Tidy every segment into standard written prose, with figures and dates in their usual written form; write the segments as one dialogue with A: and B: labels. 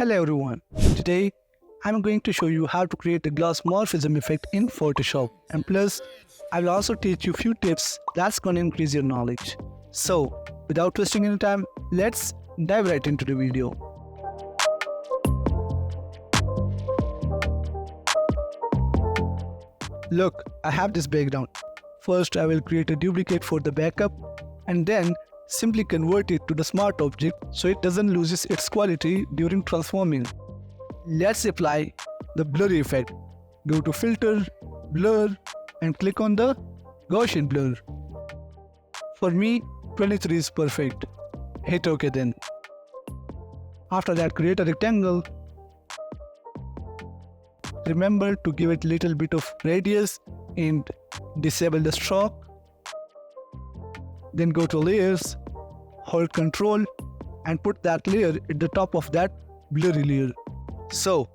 A: Hello everyone, today I'm going to show you how to create a glassmorphism effect in Photoshop, and plus I will also teach you few tips that's going to increase your knowledge. So without wasting any time, let's dive right into the video. Look, I have this background. First I will create a duplicate for the backup and then simply convert it to the smart object so it doesn't lose its quality during transforming. Let's apply the blurry effect. Go to filter, blur and click on the Gaussian blur. For me 23 is perfect. Hit OK then. After that, create a rectangle. Remember to give it a little bit of radius and disable the stroke. Then go to layers, hold Ctrl and put that layer at the top of that blurry layer. So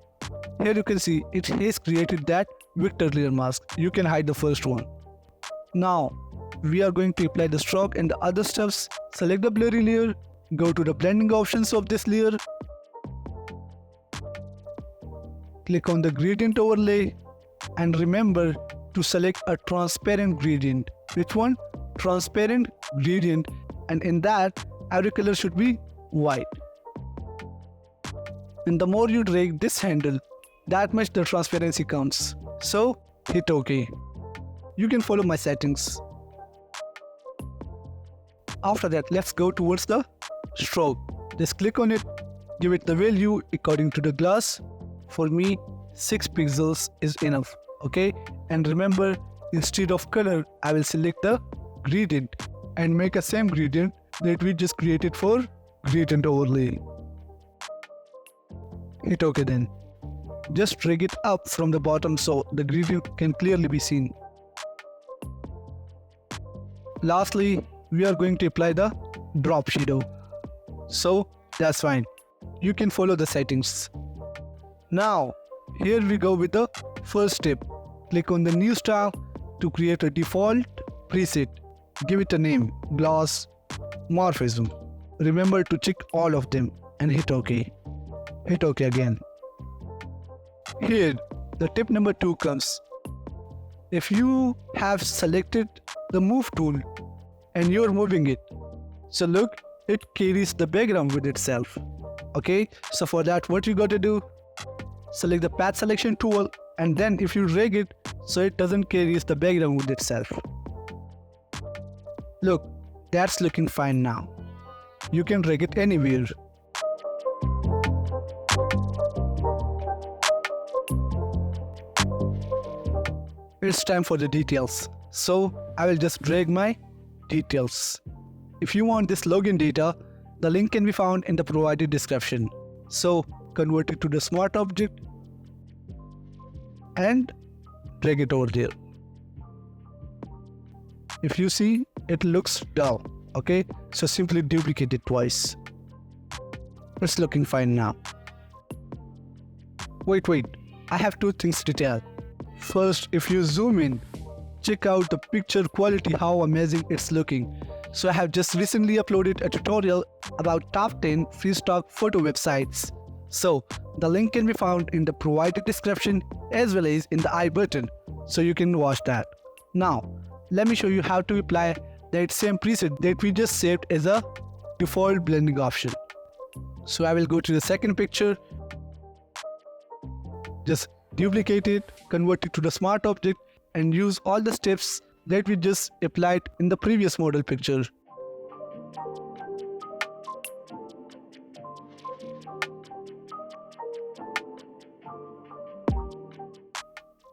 A: here you can see it has created that vector layer mask. You can hide the first one. Now we are going to apply the stroke and the other stuffs. Select the blurry layer, go to the blending options of this layer, click on the gradient overlay and remember to select a transparent gradient. Which one? Transparent gradient, and in that every color should be white. And the more you drag this handle, that much the transparency counts. So hit OK. You can follow my settings. After that, let's go towards the stroke. Just click on it, give it the value according to the glass. For me 6 pixels is enough. Okay, and remember, instead of color I will select the gradient and make a same gradient that we just created for gradient overlay. Hit OK then. Just drag it up from the bottom so the gradient can clearly be seen. Lastly, we are going to apply the drop shadow. So that's fine. You can follow the settings. Now here we go with the first step. Click on the new style to create a default preset. Give it a name, glassmorphism. Remember to check all of them and hit OK. Hit OK again. Here the tip number 2 comes. If you have selected the move tool and you're moving it, so look, it carries the background with itself. Okay, so for that what you got to do, select the path selection tool and then if you drag it so it doesn't carry the background with itself. Look, that's looking fine now. You can drag it anywhere. It's time for the details. So I will just drag my details. If you want this login data, the link can be found in the provided description. So convert it to the smart object and drag it over there. If you see, it looks dull. Okay, so simply duplicate it twice. It's looking fine now. Wait, I have 2 things to tell. First, if you zoom in, check out the picture quality, how amazing it's looking. So I have just recently uploaded a tutorial about top 10 free stock photo websites. So the link can be found in the provided description as well as in the I button, so you can watch that. Now let me show you how to apply that same preset that we just saved as a default blending option. So I will go to the second picture, just duplicate it, convert it to the smart object and use all the steps that we just applied in the previous model picture.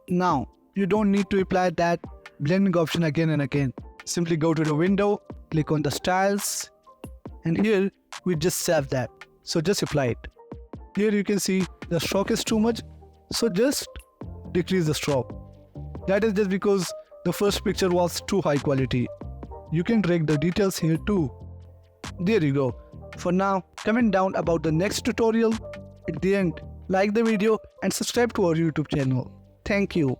A: Now you don't need to apply that blending option again and again. Simply go to the window, click on the styles and here we just save that. So just apply it. Here you can see the stroke is too much, so just decrease the stroke. That is just because the first picture was too high quality. You can drag the details here too. There you go. For now, comment down about the next tutorial. At the end, like the video and subscribe to our YouTube channel. Thank you.